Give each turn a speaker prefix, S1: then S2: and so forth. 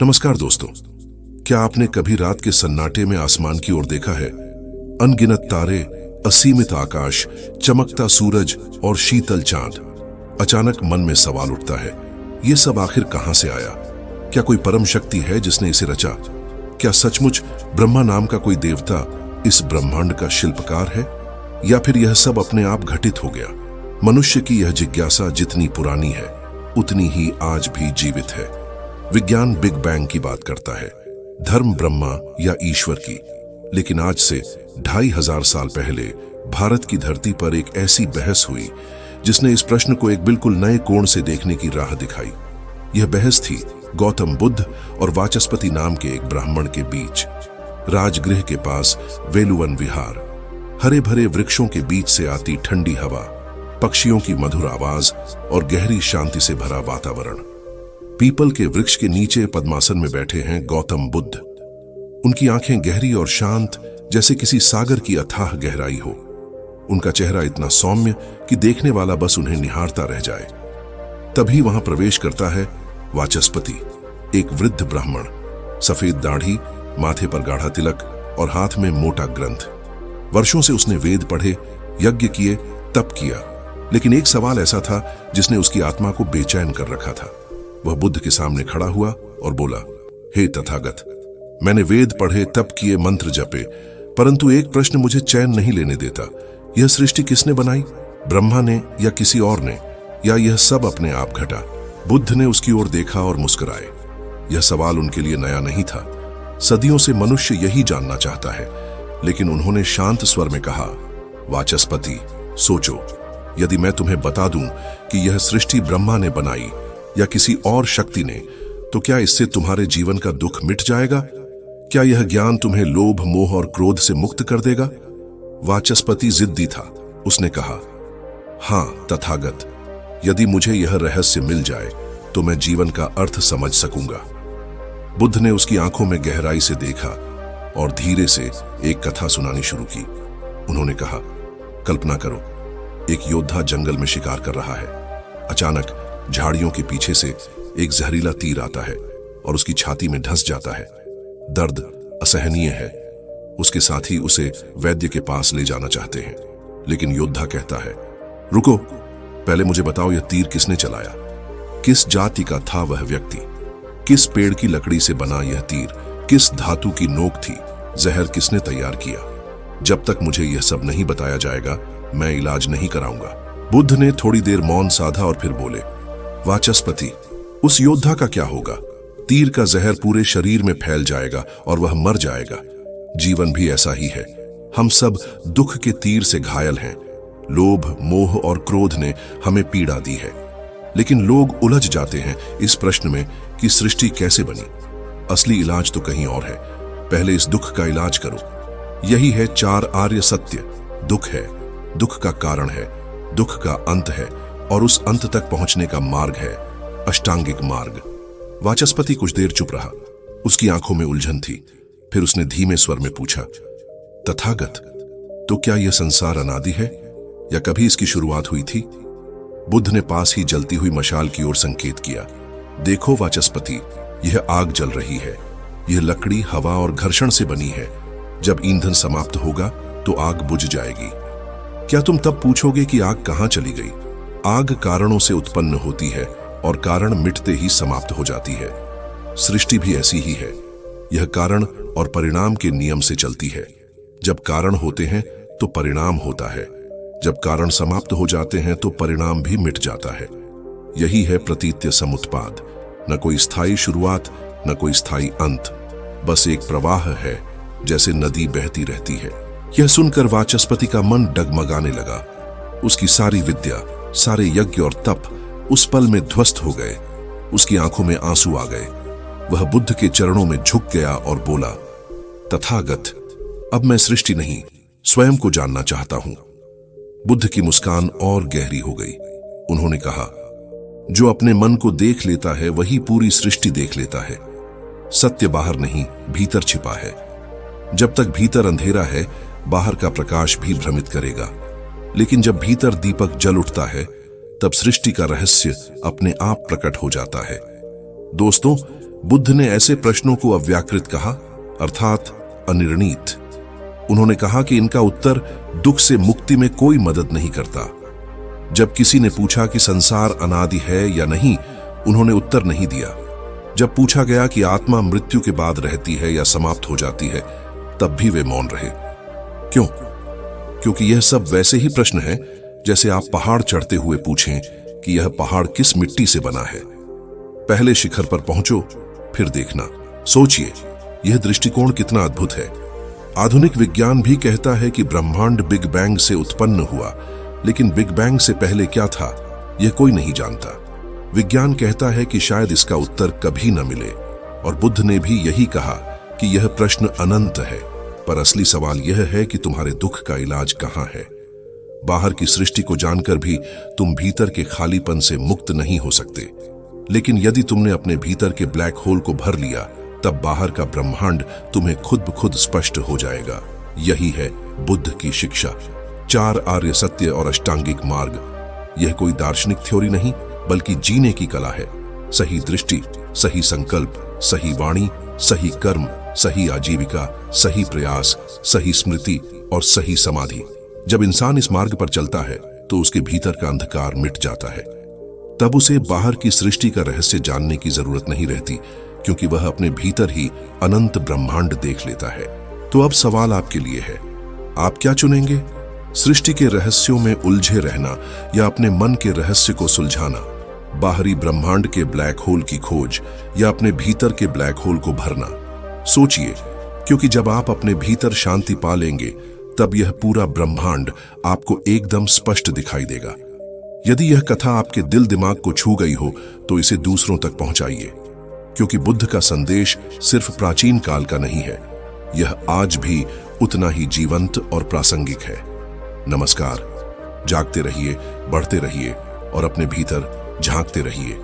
S1: नमस्कार दोस्तों, क्या आपने कभी रात के सन्नाटे में आसमान की ओर देखा है? अनगिनत तारे, असीमित आकाश, चमकता सूरज और शीतल चांद। अचानक मन में सवाल उठता है, ये सब आखिर कहां से आया? क्या कोई परम शक्ति है जिसने इसे रचा? क्या सचमुच ब्रह्मा नाम का कोई देवता इस ब्रह्मांड का शिल्पकार है, या फिर यह सब अपने आप घटित हो गया? मनुष्य की यह जिज्ञासा जितनी पुरानी है उतनी ही आज भी जीवित है। विज्ञान बिग बैंग की बात करता है, धर्म ब्रह्मा या ईश्वर की, लेकिन आज से 2500 साल पहले भारत की धरती पर एक ऐसी बहस हुई जिसने इस प्रश्न को एक बिल्कुल नए कोण से देखने की राह दिखाई। यह बहस थी गौतम बुद्ध और वाचस्पति नाम के एक ब्राह्मण के बीच। राजगृह के पास वेलुवन विहार, हरे भरे वृक्षों के बीच से आती ठंडी हवा, पक्षियों की मधुर आवाज और गहरी शांति से भरा वातावरण। पीपल के वृक्ष के नीचे पद्मासन में बैठे हैं गौतम बुद्ध। उनकी आंखें गहरी और शांत, जैसे किसी सागर की अथाह गहराई हो। उनका चेहरा इतना सौम्य कि देखने वाला बस उन्हें निहारता रह जाए। तभी वहां प्रवेश करता है वाचस्पति, एक वृद्ध ब्राह्मण, सफेद दाढ़ी, माथे पर गाढ़ा तिलक और हाथ में मोटा ग्रंथ। वर्षों से उसने वेद पढ़े, यज्ञ किए, तप किया, लेकिन एक सवाल ऐसा था जिसने उसकी आत्मा को बेचैन कर रखा था। वह बुद्ध के सामने खड़ा हुआ और बोला, हे तथागत, मैंने वेद पढ़े, तप किए, मंत्र जपे, परंतु एक प्रश्न मुझे चैन नहीं लेने देता। यह सृष्टि किसने बनाई? ब्रह्मा ने या किसी और ने? या यह सब अपने आप घटा? बुद्ध ने उसकी ओर देखा और मुस्कुराए। यह सवाल उनके लिए नया नहीं था। सदियों से मनुष्य यही जानना चाहता है। लेकिन उन्होंने शांत स्वर में कहा, वाचस्पति, सोचो, यदि मैं तुम्हें बता दूं कि यह सृष्टि ब्रह्मा ने बनाई या किसी और शक्ति ने, तो क्या इससे तुम्हारे जीवन का दुख मिट जाएगा? क्या यह ज्ञान तुम्हें लोभ, मोह और क्रोध से मुक्त कर देगा? वाचस्पति जिद्दी था। उसने कहा, हां तथागत, यदि मुझे यह रहस्य मिल जाए तो मैं जीवन का अर्थ समझ सकूंगा। बुद्ध ने उसकी आंखों में गहराई से देखा और धीरे से एक कथा सुनानी शुरू की। उन्होंने कहा, कल्पना करो, एक योद्धा जंगल में शिकार कर रहा है। अचानक झाड़ियों के पीछे से एक जहरीला तीर आता है और उसकी छाती में धंस जाता है। दर्द असहनीय है। उसके साथी उसे वैद्य के पास ले जाना चाहते हैं, लेकिन योद्धा कहता है, रुको, पहले मुझे बताओ, यह तीर किसने चलाया? किस जाति का था वह व्यक्ति? किस पेड़ की लकड़ी से बना यह तीर? किस धातु की नोक थी? जहर किसने तैयार किया? जब तक मुझे यह सब नहीं बताया जाएगा, मैं इलाज नहीं कराऊंगा। बुद्ध ने थोड़ी देर मौन साधा और फिर बोले, वाचस्पति, उस योद्धा का क्या होगा? तीर का जहर पूरे शरीर में फैल जाएगा और वह मर जाएगा। जीवन भी ऐसा ही है। हम सब दुख के तीर से घायल हैं। लोभ, मोह और क्रोध ने हमें पीड़ा दी है। लेकिन लोग उलझ जाते हैं इस प्रश्न में कि सृष्टि कैसे बनी। असली इलाज तो कहीं और है। पहले इस दुख का इलाज करो। यही है 4 आर्य सत्य। दुख है, दुख का कारण है, दुख का अंत है, और उस अंत तक पहुंचने का मार्ग है अष्टांगिक मार्ग। वाचस्पति कुछ देर चुप रहा। उसकी आंखों में उलझन थी। फिर उसने धीमे स्वर में पूछा, तथागत, तो क्या यह संसार अनादि है या कभी इसकी शुरुआत हुई थी? बुद्ध ने पास ही जलती हुई मशाल की ओर संकेत किया। देखो वाचस्पति, यह आग जल रही है। यह लकड़ी, हवा और घर्षण से बनी है। जब ईंधन समाप्त होगा तो आग बुझ जाएगी। क्या तुम तब पूछोगे कि आग कहां चली गई? आग कारणों से उत्पन्न होती है और कारण मिटते ही समाप्त हो जाती है। सृष्टि भी ऐसी ही है। यह कारण और परिणाम के नियम से चलती है। जब कारण होते हैं तो परिणाम होता है। जब कारण समाप्त हो जाते हैं तो परिणाम भी मिट जाता है। यही है प्रतीत्य समुत्पाद। न कोई स्थायी शुरुआत, न कोई स्थायी अंत, बस एक प्रवाह है, जैसे नदी बहती रहती है। यह सुनकर वाचस्पति का मन डगमगाने लगा। उसकी सारी विद्या, सारे यज्ञ और तप उस पल में ध्वस्त हो गए। उसकी आंखों में आंसू आ गए। वह बुद्ध के चरणों में झुक गया और बोला, तथागत, अब मैं सृष्टि नहीं, स्वयं को जानना चाहता हूं। बुद्ध की मुस्कान और गहरी हो गई। उन्होंने कहा, जो अपने मन को देख लेता है वही पूरी सृष्टि देख लेता है। सत्य बाहर नहीं, भीतर छिपा है। जब तक भीतर अंधेरा है, बाहर का प्रकाश भी भ्रमित करेगा। लेकिन जब भीतर दीपक जल उठता है, तब सृष्टि का रहस्य अपने आप प्रकट हो जाता है। दोस्तों, बुद्ध ने ऐसे प्रश्नों को अव्याकृत कहा, अर्थात अनिर्णीत। उन्होंने कहा कि इनका उत्तर दुख से मुक्ति में कोई मदद नहीं करता। जब किसी ने पूछा कि संसार अनादि है या नहीं, उन्होंने उत्तर नहीं दिया। जब पूछा गया कि आत्मा मृत्यु के बाद रहती है या समाप्त हो जाती है, तब भी वे मौन रहे। क्यों? क्योंकि यह सब वैसे ही प्रश्न हैं जैसे आप पहाड़ चढ़ते हुए पूछें कि यह पहाड़ किस मिट्टी से बना है। पहले शिखर पर पहुंचो, फिर देखना। सोचिए, यह दृष्टिकोण कितना अद्भुत है। आधुनिक विज्ञान भी कहता है कि ब्रह्मांड बिग बैंग से उत्पन्न हुआ, लेकिन बिग बैंग से पहले क्या था, यह कोई नहीं जानता। विज्ञान कहता है कि शायद इसका उत्तर कभी न मिले, और बुद्ध ने भी यही कहा कि यह प्रश्न अनंत है। पर असली सवाल यह है कि तुम्हारे दुख का इलाज कहाँ है। बाहर की सृष्टि को जानकर भी तुम भीतर के खालीपन से मुक्त नहीं हो सकते। लेकिन यदि तुमने अपने भीतर के ब्लैक होल को भर लिया, तब बाहर का ब्रह्मांड तुम्हें खुद ब खुद स्पष्ट हो जाएगा। यही है बुद्ध की शिक्षा, 4 आर्य सत्य और अष्टांगिक मार्ग। यह कोई दार्शनिक थ्योरी नहीं, बल्कि जीने की कला है। सही दृष्टि, सही संकल्प, सही वाणी, सही कर्म, सही आजीविका, सही प्रयास, सही स्मृति और सही समाधि। जब इंसान इस मार्ग पर चलता है तो उसके भीतर का अंधकार मिट जाता है। तब उसे बाहर की सृष्टि का रहस्य जानने की जरूरत नहीं रहती, क्योंकि वह अपने भीतर ही अनंत ब्रह्मांड देख लेता है। तो अब सवाल आपके लिए है, आप क्या चुनेंगे? सृष्टि के रहस्यों में उलझे रहना या अपने मन के रहस्य को सुलझाना? बाहरी ब्रह्मांड के ब्लैक होल की खोज या अपने भीतर के ब्लैक होल को भरना? सोचिए, क्योंकि जब आप अपने भीतर शांति पा लेंगे, तब यह पूरा ब्रह्मांड आपको एकदम स्पष्ट दिखाई देगा। यदि यह कथा आपके दिल दिमाग को छू गई हो, तो इसे दूसरों तक पहुंचाइए, क्योंकि बुद्ध का संदेश सिर्फ प्राचीन काल का नहीं है, यह आज भी उतना ही जीवंत और प्रासंगिक है। नमस्कार, जागते रहिए, बढ़ते रहिए और अपने भीतर झांकते रहिए।